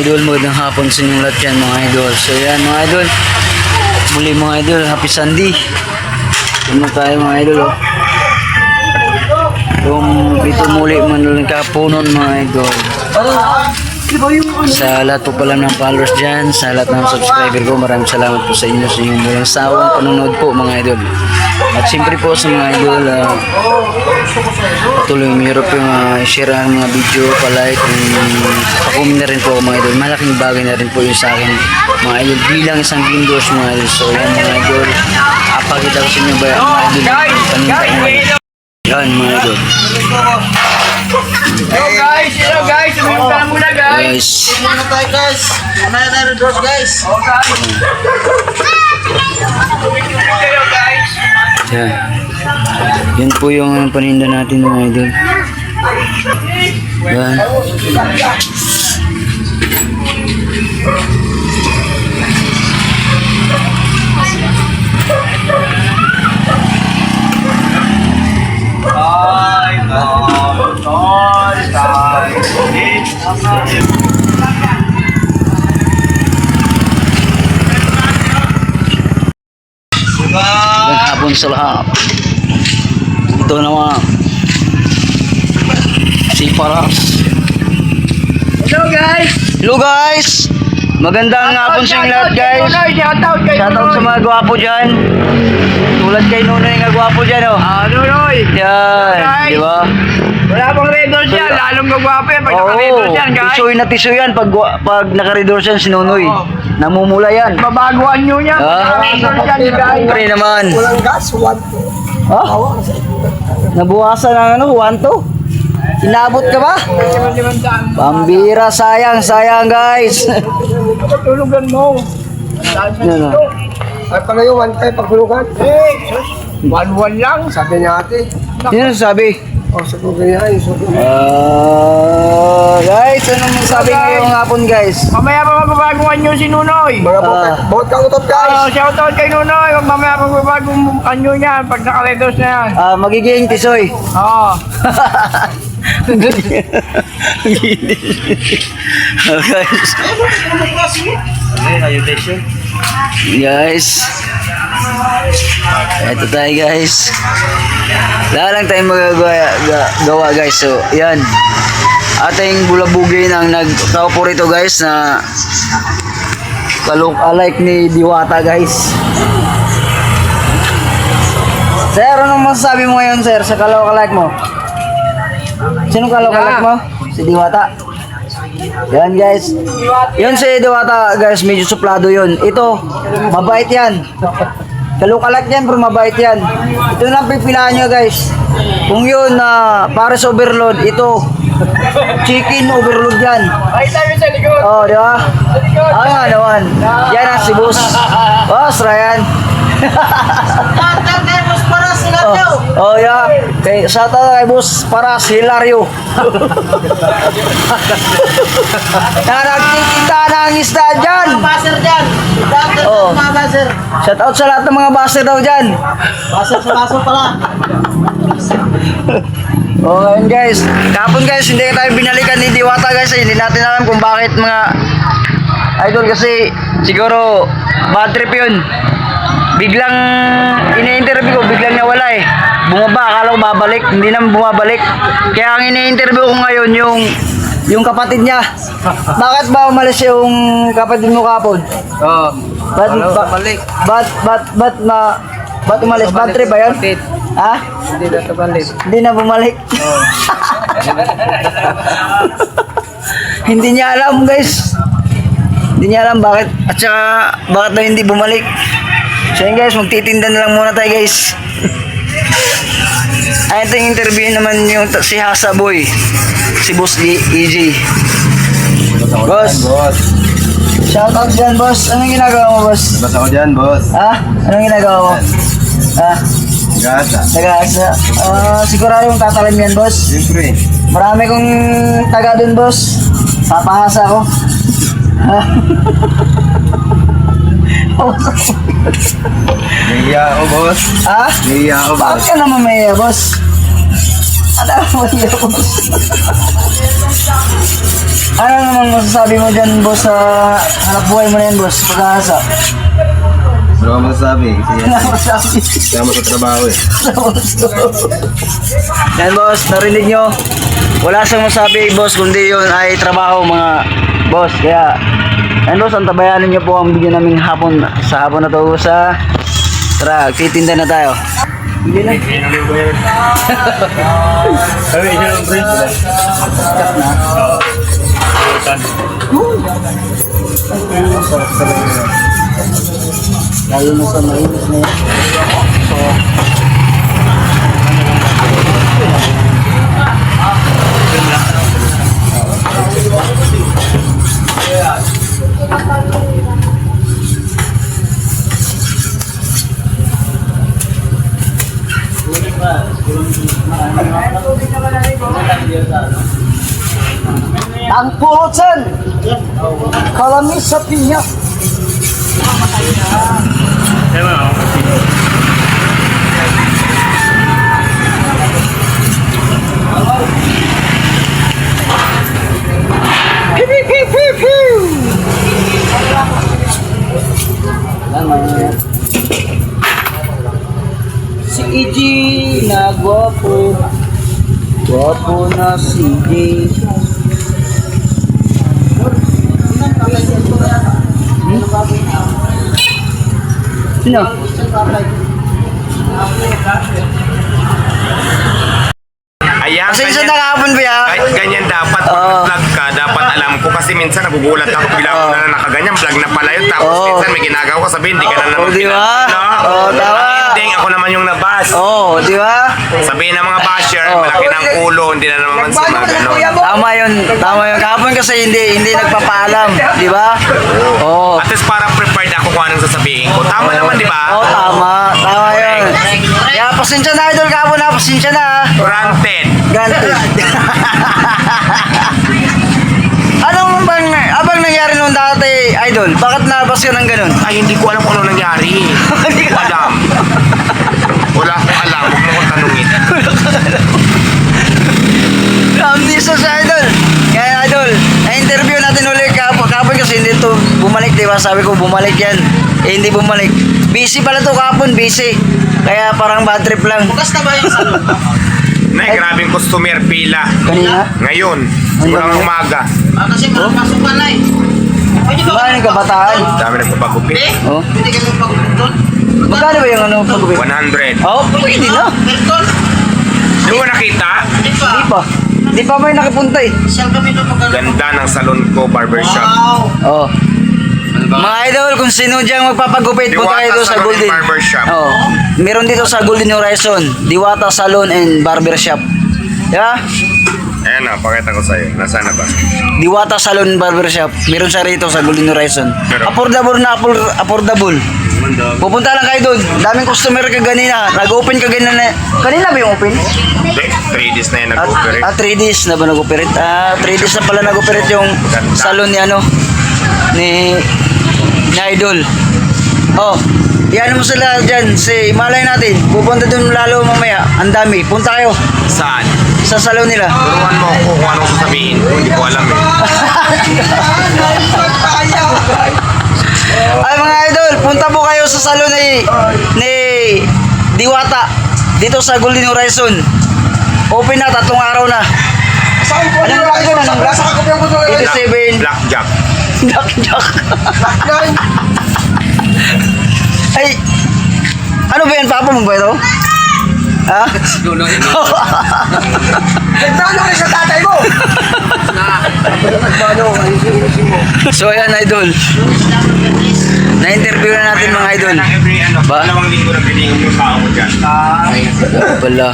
idol, magandang hapon sa inyong lahat yan mga idol. So yan mga idol, muli mga idol, happy Sunday. Ano tayo mga idol oh. Ito muli manulang kapunon mga idol. Sa lahat po pala ng followers dyan, sa lahat ng subscriber ko, maraming salamat po sa inyo sa inyong walang sawang panonood po mga idol. At siyempre po sa mga idol, patuloy mayroon po yung share ang mga video, palike, pa-comment na rin po mga idol. Malaking bagay na rin po yun sa akin mga idol bilang isang Windows mga idol. So yan mga idol, pakita ko sa inyo ba mga idol. Yan mga idol. Hello guys, uminom ka na muna guys. Muna tayo guys. Mamaya tayo ng doors guys. Kayo guys. Yan. Yan po yung paninda natin mga idol. Yan. Magandang hapon sa lahat. Ito naman si Paras. Hello guys. Hello guys. Magandang hapon sa inyo lahat guys. Shoutout sa mga gwapo dyan. Tulad kay Nunoy nga gwapo dyan oh. Nunoy. Yan, di ba? Wala pang red doors yan, lalong gagwapo yan pag naka-red doors yan guys. Tisoy na tisoy yan pag naka-red doors yan si Nunoy. Namumula yan. Babaguhan nyo yan. Pre naman. Walang gas, 1, 2. Ha? Nabuwasan ng ano, 1, 2. Inabot ka ba? Pambira, sayang guys. Tulugan mo. Ano? Ay pa ngayon, 1 tayo paghulugan. 1-1 lang. Sabi niya ate. Sino sabi? O, sabi niya yun. Guys, anong masabi ngayong hapon guys? Mamaya pa mababaguhan nyo si Nunoy. Mga bawat kang utot guys. Shoutout kay Nunoy. Mamaya pa mababaguhan nyo yan pag naka-red doors na yan. Magiging tisoy. Oo. Guys, eto tayo guys. Wala lang tayong magagawa guys. So yan, ating bulabugin ang nagkaupo rito guys na kalok-alike ni Diwata guys. Sir, anong masasabi mo ngayon sir sa kalok-alike mo? Sinong kalok-alike mo? Si Diwata. Yan guys. Yun si Diwata guys, medyo suplado yun. Ito, mabait yan. Kalok-alike yan pero mabait yan. Ito lang pipilaan nyo guys. Kung yun pares overload, ito chicken overload yan. Ay, tayo sa likod. Oh, di ba? Ano nga naman. Yan ang si Boss. Boss, Ryan. Oh, yeah. Okay, shout out kay Boss Paras, Hilario. Na nagtitinda ng isda dyan. Baser dyan. Oh. Mga baser. Shout out sa lahat ng mga baser daw dyan. Baser sa baso pala. Oh, ayun guys. Kapon guys, hindi tayo binalikan ni Diwata guys. Hindi natin alam kung bakit mga idol kasi siguro bad trip yun. Biglang ini-interview ko, biglang nawala eh. Bumaba, akala ko babalik, hindi naman bumabalik. Kaya ang ini-interview ko ngayon yung kapatid niya. Bakit ba umalis yung kapatid mo kapon? Oo. Ba't umalis? Bad trip ba yun? Ha? Hindi na tabalik. Hindi na bumalik. Hindi niya alam guys. Hindi niya alam bakit at saka bakit na hindi bumalik. So yun guys, magtitinda na lang muna tayo guys. Ay, ito yung interview naman yung si Hasa Boy. Si Boss EJ. Boss. Shoutout dyan boss. Anong ginagawa mo boss? Basta ko dyan boss. Ha? Anong ginagawa mo? Ha? Gasa. Taga-asa. Sigurado yung tatalim yan boss. Siyempre. Marami kong taga dun boss. Papahasa ko. Ha? Nahiya ako boss. Ha? Nahiya ako boss. Bakit ka naman may boss? Ano mo yun? Ano naman masasabi mo dyan, boss, sa hanap buhay mo na yan, boss, pag-aasa? Ano ka masasabi? Kasi Ano masasabi? kasama sa trabaho eh. Yan, boss, narinig nyo. Wala siyang masabi, boss, kundi yun ay trabaho, mga boss. Kaya, yan, boss, ang tabayanin nyo po ang bigyan naming hapon. Sa hapon na to, sa... Tara, titinda na tayo. Hindi na. Sabi, isa lang friend. Cut na. Sarap talaga yun. Lalo na sa mainit na yan. Ang purutan! Kalami sa pinya! Pew, pew, pew, pew, pew! Si EJ na gwapo. Gwapo na si EJ. Sino? Ayan, Pasensya ganyan, na kahapon ba ya? kahit ganyan dapat Oo. pag vlog ka, dapat alam ko kasi minsan nagugulat ako bigla ako na nakaganyan, vlog na pala yun, tapos Oo. minsan may ginagawa ko, sabihin hindi ka na naman Oo, di ba? Oo, tama. Ang ending, ako naman yung nabas. Oo, di ba? Sabihin ng mga basher, Oo. malaki ng ulo, hindi na naman sa mga ganon. Tama yun, tama yun. Kahapon kasi hindi nagpapaalam, di ba? Oo. At least para prepared ako kung anong sasabihin ko. Tama naman, di ba? Oo, tama. Tama yun. Kaya pasensya na idol kahapon na, pasensya na. Granted. Granted. Anong abang nangyari nung dati, idol? Bakit nabas ka ng ganun? Ay, hindi ko alam kung ano nangyari. Hindi ko alam. Wala akong alam. Huwag mo kong tanungin. Ramdisa sa idol. Kaya idol, na-interview natin ulit kahapon kasi hindi to bumalik, di ba? Sabi ko bumalik yan. Eh, hindi bumalik. Busy pala to kahapon, busy. Kaya parang bad trip lang. Bukas na ba yung salon? Nay, grabing customer pila. Kanina? Ngayon, siguro ng umaga. Kasi masok pa na eh. Pwede ba Maraming kabataan. Dami nagpapagupit. Oh. Pwede ka mong pagupit doon? Magkano ba yung ano pagupit? 100. Oh, pwede na. Merton? Di mo nakita? Hindi pa. Di pa. Di pa may nakapunta eh. Siyang kami doon magkano. Ganda ng salon ko, barbershop. Wow! Oh. Mga idol, kung sino diyang magpapagupit, punta kayo Diwata dito sa Salon and Golden. Barbershop. Oh. Meron dito sa Golden Horizon, Diwata Salon and Barbershop. Yeah? Ayan na, pakita ko sa'yo. Nasaan na ba? Diwata Salon Barbershop. Meron siya rito sa Golden Horizon. Pero- Affordable na affordable. Pupunta lang kayo doon. Daming customer ka ganina. Nag-open ka ganina na. Kanina ba yung open? Hindi, 3 days na yun nag-operate. 3 days na ba nag-operate? 3 days na pala nag-operate yung salon ni ano ni Idol. Oh, yan mo sila dyan. Si malay natin. Pupunta doon lalo mamaya. Ang dami. Punta kayo Saan? sa salon nila. Turuan mo ako kung anong sasabihin ko. Hindi ko alam eh. Ay mga idol, punta po kayo sa salon ni Diwata dito sa Golden Horizon. Open na, 3 araw na. Anong black yun? Anong black? 87. Blackjack. Blackjack. Ay, ano ba yan? Papa mo ba ito? Ha? Nagtano ka sa tatay mo! So ayan idol. Na-interview na natin mga idol. Every ano, Ba? 2 linggo na pinigil yung tao ko dyan. Wala.